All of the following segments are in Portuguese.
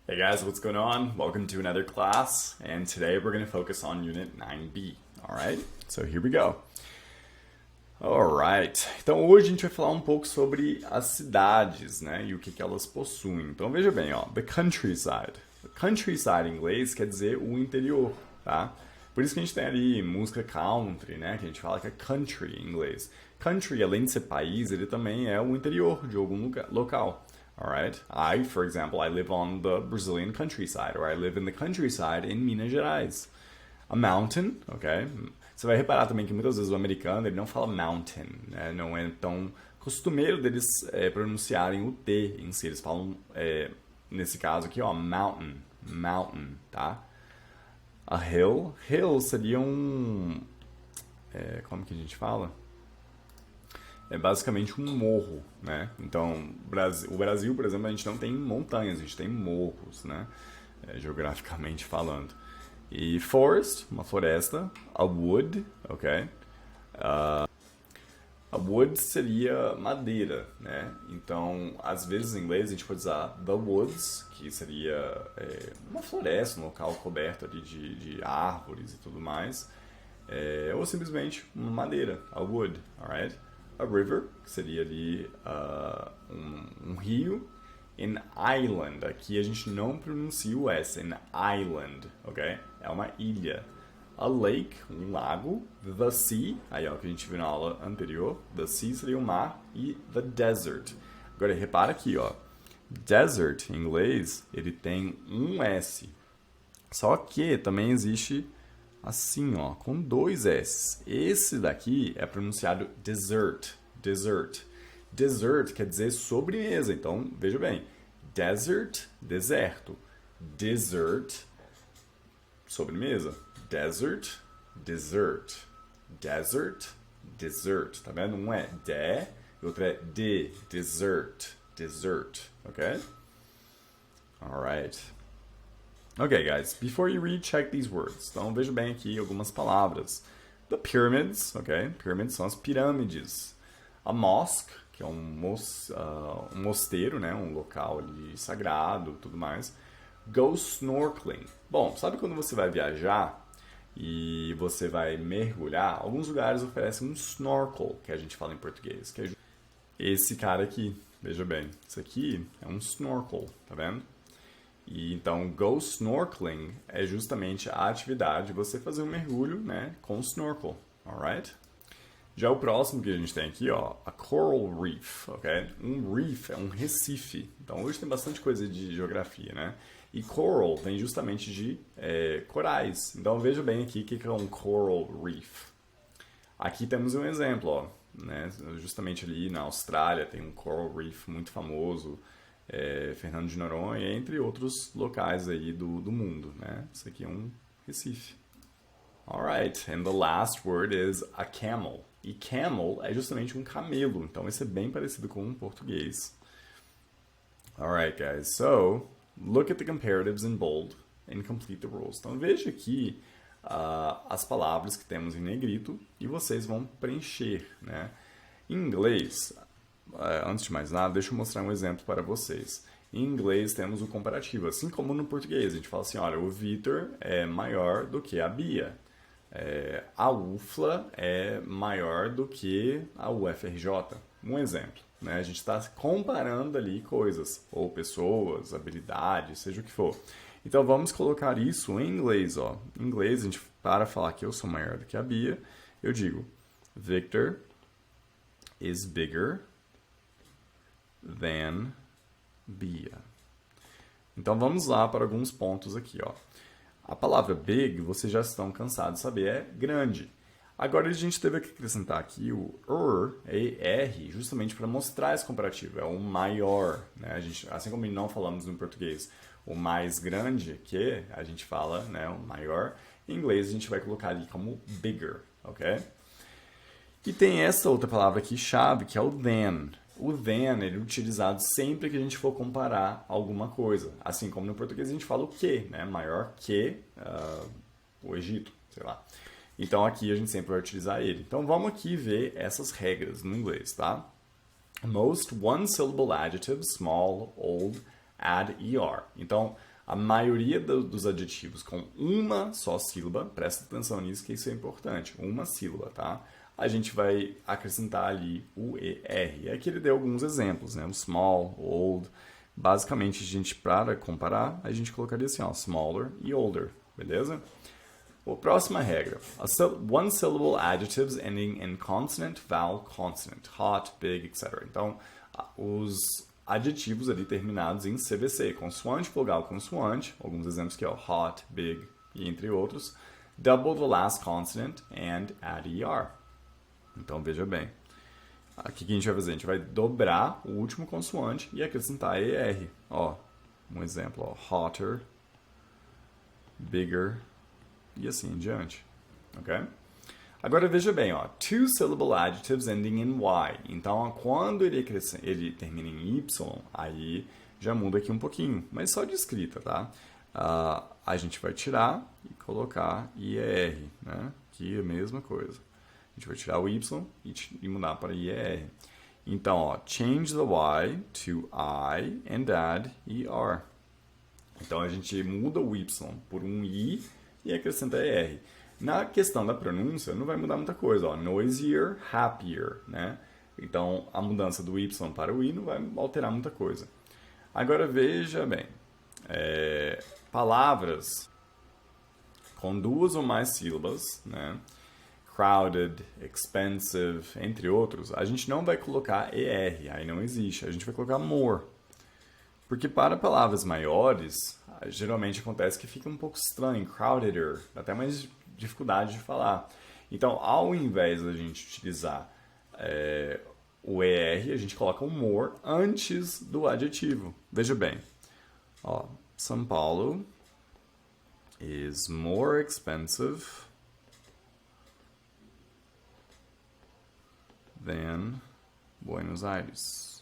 Hey guys, what's going on? Welcome to another class, and today we're going to focus on Unit 9B, alright? So here we go. Alright, então hoje a gente vai falar um pouco sobre as cidades, né, e o que elas possuem. Então veja bem, ó, the countryside. The countryside em inglês quer dizer o interior, tá? Por isso que a gente tem ali música country, né, que a gente fala que é country em inglês. Country, além de ser país, ele também é o interior de algum local. Alright? For example, I live on the Brazilian countryside, or I live in the countryside in Minas Gerais. A mountain, ok? Você vai reparar também que muitas vezes o americano ele não fala mountain, né? Não é tão costumeiro deles pronunciarem o T em si. Eles falam, nesse caso aqui, ó, mountain, tá? A hill seria um... como que a gente fala? É basicamente um morro, né? Então, o Brasil, por exemplo, a gente não tem montanhas, a gente tem morros, né? Geograficamente falando. E forest, uma floresta. A wood, ok? A wood seria madeira, né? Então, às vezes em inglês a gente pode usar the woods, que seria uma floresta, um local coberto ali de árvores e tudo mais. Ou simplesmente uma madeira, a wood, alright? A river, que seria ali um rio. An island, aqui a gente não pronuncia o S, an island, ok? É uma ilha. A lake, um lago. The sea, aí ó, que a gente viu na aula anterior. The sea seria o mar. E the desert. Agora repara aqui, ó. Desert, em inglês, ele tem um S. Só que também existe assim, ó, com dois S. Esse daqui é pronunciado dessert. Dessert quer dizer sobremesa. Então, veja bem. Desert, deserto. Dessert, sobremesa. Desert, dessert. Dessert. Tá vendo? Um é de, e outro é de. Dessert. Ok? Alright. Okay, guys, before you read, check these words. Então, veja bem aqui algumas palavras. The pyramids, ok? Pyramids são as pirâmides. A mosque, que é um mosteiro, né? Um local ali sagrado, tudo mais. Go snorkeling. Bom, sabe quando você vai viajar e você vai mergulhar? Alguns lugares oferecem um snorkel, que a gente fala em português. Que é esse cara aqui, veja bem. Isso aqui é um snorkel, tá vendo? E então, go snorkeling é justamente a atividade de você fazer um mergulho, né, com snorkel, alright? Já o próximo que a gente tem aqui, ó, a coral reef, ok? Um reef é um recife. Então, hoje tem bastante coisa de geografia, né? E coral vem justamente de corais. Então, veja bem aqui o que é um coral reef. Aqui temos um exemplo, ó, né? Justamente ali na Austrália tem um coral reef muito famoso. Fernando de Noronha, entre outros locais aí do mundo, né? Isso aqui é um recife. Alright, and the last word is a camel. E camel é justamente um camelo, então isso é bem parecido com o português. Alright, guys, so look at the comparatives in bold and complete the rules. Então veja aqui as palavras que temos em negrito e vocês vão preencher, né? Em inglês, antes de mais nada, deixa eu mostrar um exemplo para vocês. Em inglês temos o comparativo, assim como no português. A gente fala assim, olha, o Vitor é maior do que a Bia. A UFLA é maior do que a UFRJ. Um exemplo, né? A gente está comparando ali coisas, ou pessoas, habilidades, seja o que for. Então vamos colocar isso em inglês, ó. Em inglês, a gente, para falar que eu sou maior do que a Bia, eu digo Victor is bigger than Bia. Então vamos lá para alguns pontos aqui, ó. A palavra big, vocês já estão cansados de saber, é grande. Agora a gente teve que acrescentar aqui o ER, justamente para mostrar esse comparativo. É o maior, né? A gente, assim como não falamos no português o mais grande que, a gente fala, né, o maior. Em inglês a gente vai colocar ali como bigger, ok? E tem essa outra palavra aqui, chave, que é o than. O than ele é utilizado sempre que a gente for comparar alguma coisa. Assim como no português a gente fala o que, né? Maior que o Egito, sei lá. Então aqui a gente sempre vai utilizar ele. Então vamos aqui ver essas regras no inglês, tá? Most one-syllable adjectives, small, old, add ER. Então A maioria dos adjetivos com uma só sílaba, presta atenção nisso que isso é importante, uma sílaba, tá? A gente vai acrescentar ali o ER. E aqui ele deu alguns exemplos, né? O small, old. Basicamente, a gente, para comparar, a gente colocaria assim, ó, smaller e older, beleza? Próxima regra. One syllable adjectives ending in consonant, vowel, consonant. Hot, big, etc. Então, os adjetivos ali terminados em CVC. Consoante, vogal, consoante. Alguns exemplos que é o hot, big e entre outros. Double the last consonant and add ER. Então, veja bem. Aqui o que a gente vai fazer? A gente vai dobrar o último consoante e acrescentar ER. Ó, um exemplo, ó, hotter, bigger e assim em diante, ok? Agora veja bem, ó, two-syllable adjectives ending in Y. Então, quando ele termina em Y, aí já muda aqui um pouquinho, mas só de escrita, tá? A gente vai tirar e colocar IER, né? Aqui é a mesma coisa. A gente vai tirar o Y e mudar para IER. Então, ó, change the Y to I and add ER. Então, a gente muda o Y por um I e acrescenta ER. Na questão da pronúncia, não vai mudar muita coisa. Ó, noisier, happier, né? Então, a mudança do Y para o I não vai alterar muita coisa. Agora, veja bem. Palavras com duas ou mais sílabas, né? Crowded, expensive, entre outros, a gente não vai colocar ER, aí não existe. A gente vai colocar more. Porque para palavras maiores, geralmente acontece que fica um pouco estranho, crowdeder, dá até mais dificuldade de falar. Então, ao invés da gente utilizar o ER, a gente coloca o more antes do adjetivo. Veja bem, ó, São Paulo is more expensive than Buenos Aires.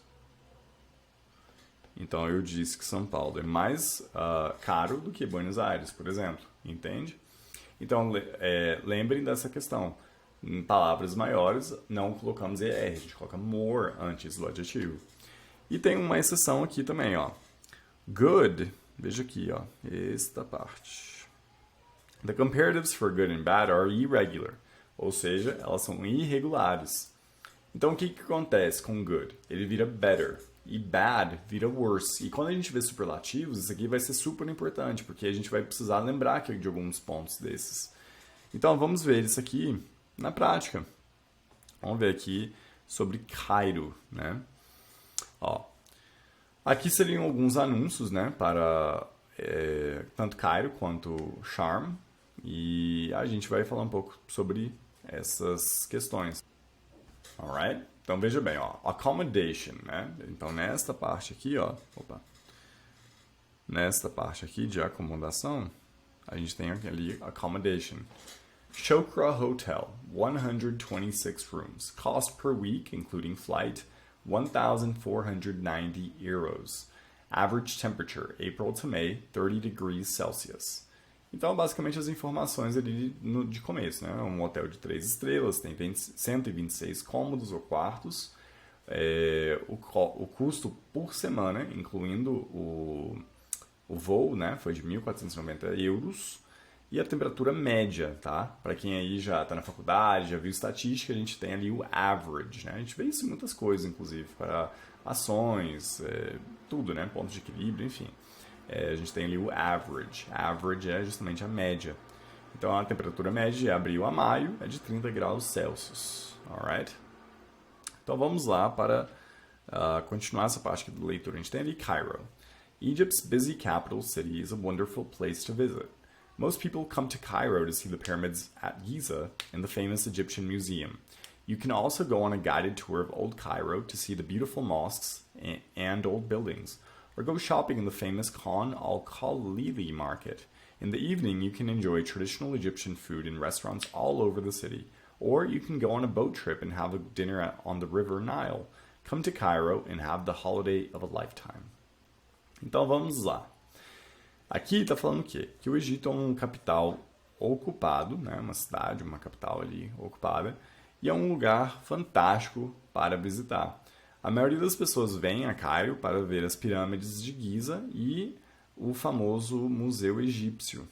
Então eu disse que São Paulo é mais caro do que Buenos Aires, por exemplo. Entende? Então lembrem dessa questão. Em palavras maiores, não colocamos ER, a gente coloca more antes do adjetivo. E tem uma exceção aqui também, ó. Good, veja aqui, ó, esta parte. The comparatives for good and bad are irregular, ou seja, elas são irregulares. Então, o que acontece com good? Ele vira better. E bad vira worse. E quando a gente vê superlativos, isso aqui vai ser super importante, porque a gente vai precisar lembrar aqui de alguns pontos desses. Então, vamos ver isso aqui na prática. Vamos ver aqui sobre Cairo, né? Ó, aqui seriam alguns anúncios, né, para tanto Cairo quanto Charm. E a gente vai falar um pouco sobre essas questões. Alright? Então veja bem, ó, accommodation, né? Então nesta parte aqui, ó, nesta parte aqui de acomodação, a gente tem ali accommodation. Chokra Hotel, 126 rooms, cost per week, including flight, 1,490 euros. Average temperature, April to May, 30 degrees Celsius. Então, basicamente, as informações ali de começo, né? Um hotel de 3 estrelas, tem 126 cômodos ou quartos. O custo por semana, incluindo o voo, né? Foi de 1.490 euros. E a temperatura média, tá? Para quem aí já está na faculdade, já viu estatística, a gente tem ali o average, né? A gente vê isso em muitas coisas, inclusive, para ações, tudo, né? Pontos de equilíbrio, enfim. A gente tem ali o average. Average é justamente a média. Então, a temperatura média de abril a maio é de 30 graus Celsius. Alright? Então, vamos lá para continuar essa parte aqui do leitura. A gente tem ali Cairo. Egypt's busy capital city is a wonderful place to visit. Most people come to Cairo to see the pyramids at Giza and the famous Egyptian Museum. You can also go on a guided tour of Old Cairo to see the beautiful mosques and old buildings, or go shopping in the famous Khan al-Khalili market. In the evening, you can enjoy traditional Egyptian food in restaurants all over the city, or you can go on a boat trip and have a dinner on the River Nile. Come to Cairo and have the holiday of a lifetime. Então vamos lá. Aqui está falando o quê? Que o Egito é um capital ocupado, né? Uma cidade, uma capital ali ocupada, e é um lugar fantástico para visitar. A maioria das pessoas vem a Cairo para ver as pirâmides de Giza e o famoso Museu Egípcio.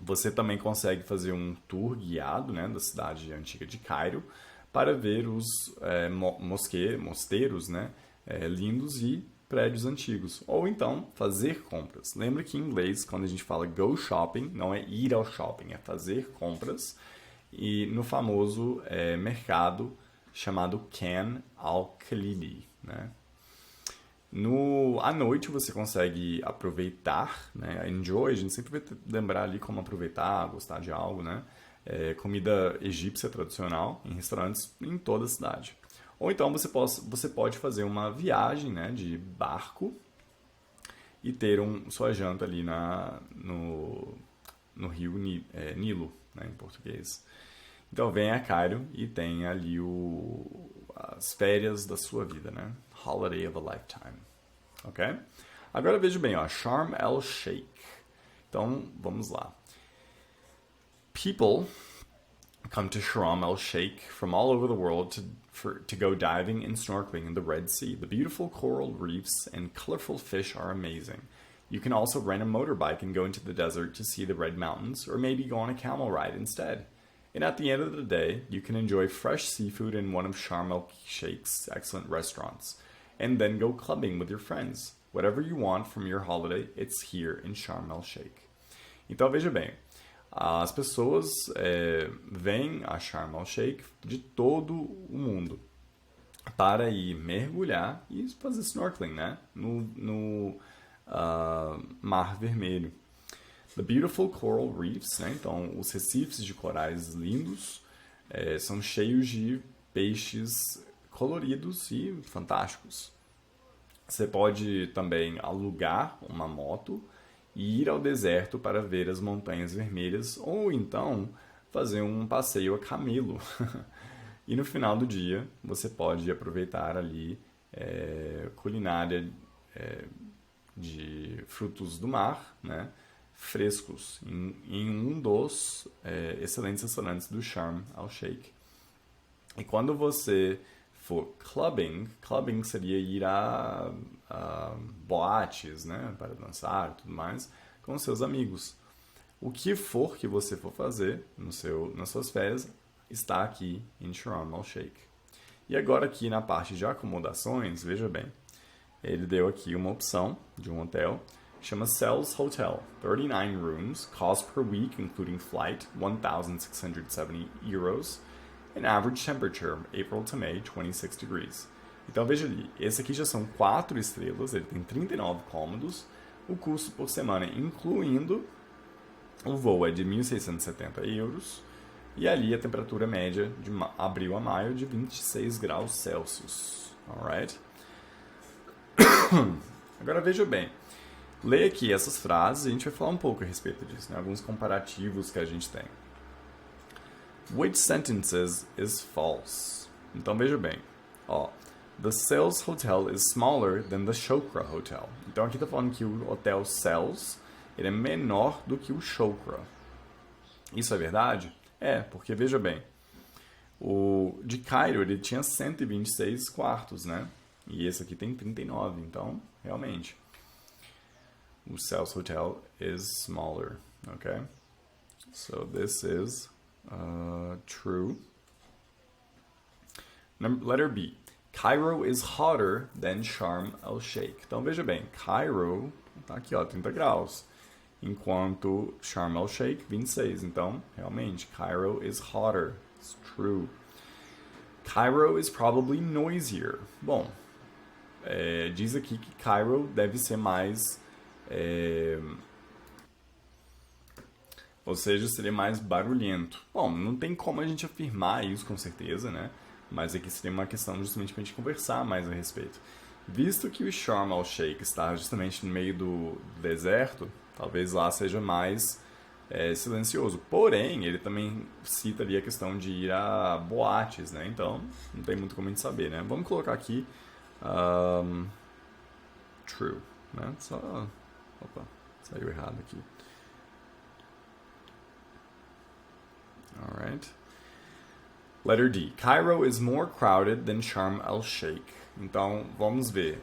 Você também consegue fazer um tour guiado, né, da cidade antiga de Cairo para ver os mosteiros, né, lindos e prédios antigos. Ou então fazer compras. Lembra que em inglês, quando a gente fala go shopping, não é ir ao shopping, é fazer compras. E no famoso mercado chamado Khan al-Khalili, né? À noite você consegue aproveitar, né? Enjoy, a gente sempre vai lembrar ali como aproveitar, gostar de algo, né? Comida egípcia tradicional em restaurantes em toda a cidade. Ou então você pode fazer uma viagem, né, de barco e ter sua janta ali no rio Nilo, né, em português. Então vem a Cairo e tem ali as férias da sua vida, né? Holiday of a lifetime. Ok? Agora veja bem, ó, Sharm el-Sheikh. Então, vamos lá. People come to Sharm el-Sheikh from all over the world to go diving and snorkeling in the Red Sea. The beautiful coral reefs and colorful fish are amazing. You can also rent a motorbike and go into the desert to see the Red Mountains, or maybe go on a camel ride instead. And at the end of the day, you can enjoy fresh seafood in one of Sharm el-Sheikh's excellent restaurants, and then go clubbing with your friends. Whatever you want from your holiday, it's here in Sharm el-Sheikh. Então veja bem, as pessoas vêm a Sharm el-Sheikh de todo o mundo para ir mergulhar e fazer snorkeling, né? No Mar Vermelho. The beautiful coral reefs, né? Então os recifes de corais lindos são cheios de peixes coloridos e fantásticos. Você pode também alugar uma moto e ir ao deserto para ver as montanhas vermelhas, ou então fazer um passeio a camelo. E no final do dia você pode aproveitar ali culinária de frutos do mar, né? Frescos em um dos excelentes restaurantes do Sharm el-Sheikh. E quando você for clubbing seria ir a boates, né, para dançar e tudo mais, com seus amigos. O que for que você for fazer nas suas férias está aqui em Sharm el-Sheikh. E agora aqui na parte de acomodações, veja bem, ele deu aqui uma opção de um hotel, chama Cells Hotel, 39 rooms, cost per week including flight, 1,670 euros, and average temperature, April to May, 26 degrees. Então veja ali, esse aqui já são 4 estrelas, ele tem 39 cômodos, o custo por semana, incluindo o voo, é de 1.670 euros, e ali a temperatura média de abril a maio de 26 graus Celsius. Alright? Agora veja bem, leia aqui essas frases e a gente vai falar um pouco a respeito disso, né? Alguns comparativos que a gente tem. Which sentences is false? Então veja bem, ó, the Cells Hotel is smaller than the Shokra Hotel. Então aqui está falando que o hotel Cells ele é menor do que o Shokra. Isso é verdade? Porque veja bem, o de Cairo ele tinha 126 quartos, né? E esse aqui tem 39, então realmente o Cells Hotel is smaller, okay? So this is true. Letter B. Cairo is hotter than Sharm el-Sheikh. Então veja bem, Cairo tá aqui, ó, 30 graus, enquanto Sharm el-Sheikh 26. Então, realmente, Cairo is hotter. It's true. Cairo is probably noisier. Bom, diz aqui que Cairo deve ser mais ou seja, seria mais barulhento. Bom, não tem como a gente afirmar isso com certeza, né? Mas aqui seria uma questão justamente para a gente conversar mais a respeito. Visto que o Sharm el-Sheikh está justamente no meio do deserto, talvez lá seja mais silencioso. Porém, ele também cita ali a questão de ir a boates, né? Então, não tem muito como a gente saber, né? Vamos colocar aqui true, né? Opa, saiu errado aqui. Alright. Letter D. Cairo is more crowded than Sharm el-Sheikh. Então, vamos ver.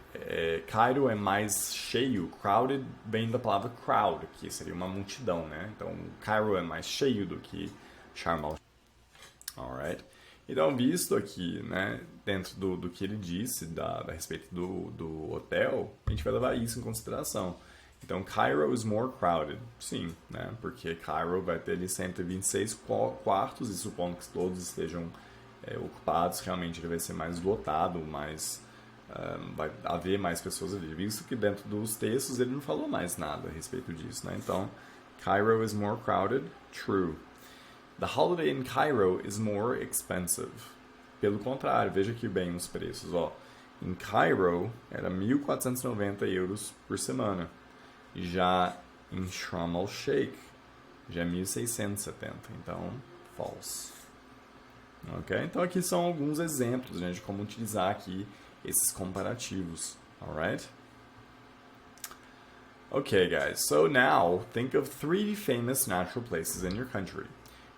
Cairo é mais cheio. Crowded vem da palavra crowd, que seria uma multidão, né? Então, Cairo é mais cheio do que Sharm el-Sheikh. Alright? Então, visto aqui, né, dentro do que ele disse a respeito do hotel, a gente vai levar isso em consideração. Então, Cairo is more crowded. Sim, né? Porque Cairo vai ter ali 126 quartos e supondo que todos estejam ocupados, realmente ele vai ser mais lotado, vai haver mais pessoas ali. Visto que dentro dos textos ele não falou mais nada a respeito disso, né? Então, Cairo is more crowded. True. The holiday in Cairo is more expensive. Pelo contrário, veja aqui bem os preços. Ó. Em Cairo era 1.490 euros por semana. Já em Sharm el-Sheikh já é 1.670. Então, false. Ok? Então aqui são alguns exemplos, né, de como utilizar aqui esses comparativos. Alright? Okay, guys. So now think of 3 famous natural places in your country.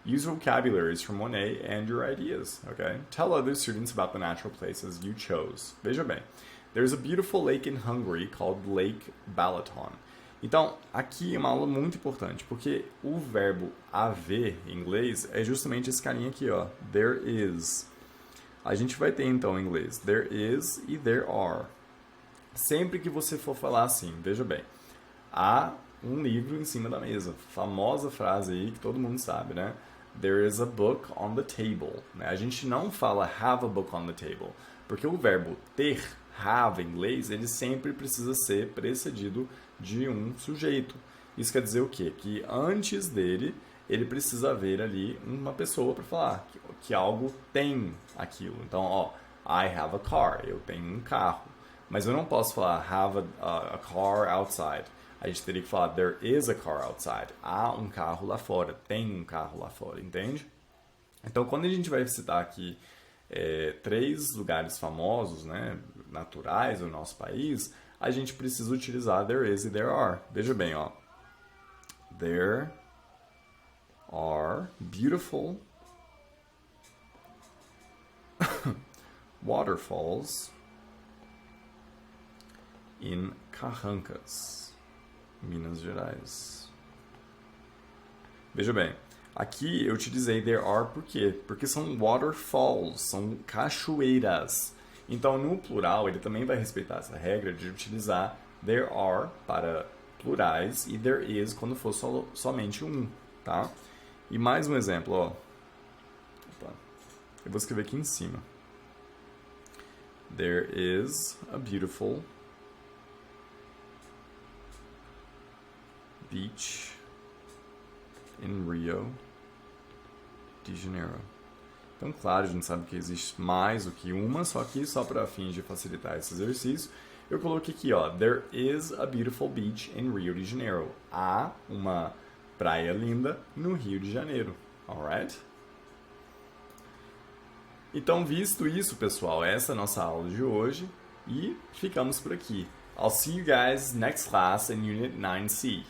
Use vocabularies from 1A and your ideas, okay? Tell other students about the natural places you chose. Veja bem, there's a beautiful lake in Hungary called Lake Balaton. Então, aqui é uma aula muito importante, porque o verbo haver em inglês é justamente esse carinha aqui, ó. There is. A gente vai ter, então, em inglês, there is e there are. Sempre que você for falar assim, veja bem, há um livro em cima da mesa. Famosa frase aí que todo mundo sabe, né? There is a book on the table. Né? A gente não fala have a book on the table, porque o verbo ter, have em inglês, ele sempre precisa ser precedido de um sujeito. Isso quer dizer o quê? Que antes dele, ele precisa haver ali uma pessoa para falar que algo tem aquilo. Então, ó, I have a car, eu tenho um carro. Mas eu não posso falar have a car outside. A gente teria que falar there is a car outside. Há um carro lá fora, tem um carro lá fora, entende? Então, quando a gente vai citar aqui 3 lugares famosos, né, naturais do nosso país, a gente precisa utilizar there is e there are. Veja bem, ó. There are beautiful waterfalls in Carrancas, Minas Gerais. Veja bem, aqui eu utilizei there are por quê? Porque são waterfalls, são cachoeiras. Então, no plural, ele também vai respeitar essa regra de utilizar there are para plurais e there is quando for somente um, tá? E mais um exemplo, ó. Opa. Eu vou escrever aqui em cima. There is a beautiful beach in Rio de Janeiro. Então, claro, a gente sabe que existe mais do que uma, só que só para fins de facilitar esse exercício, eu coloquei aqui, ó, there is a beautiful beach in Rio de Janeiro. Há uma praia linda no Rio de Janeiro, alright? Então, visto isso, pessoal, essa é a nossa aula de hoje e ficamos por aqui. I'll see you guys next class in Unit 9C.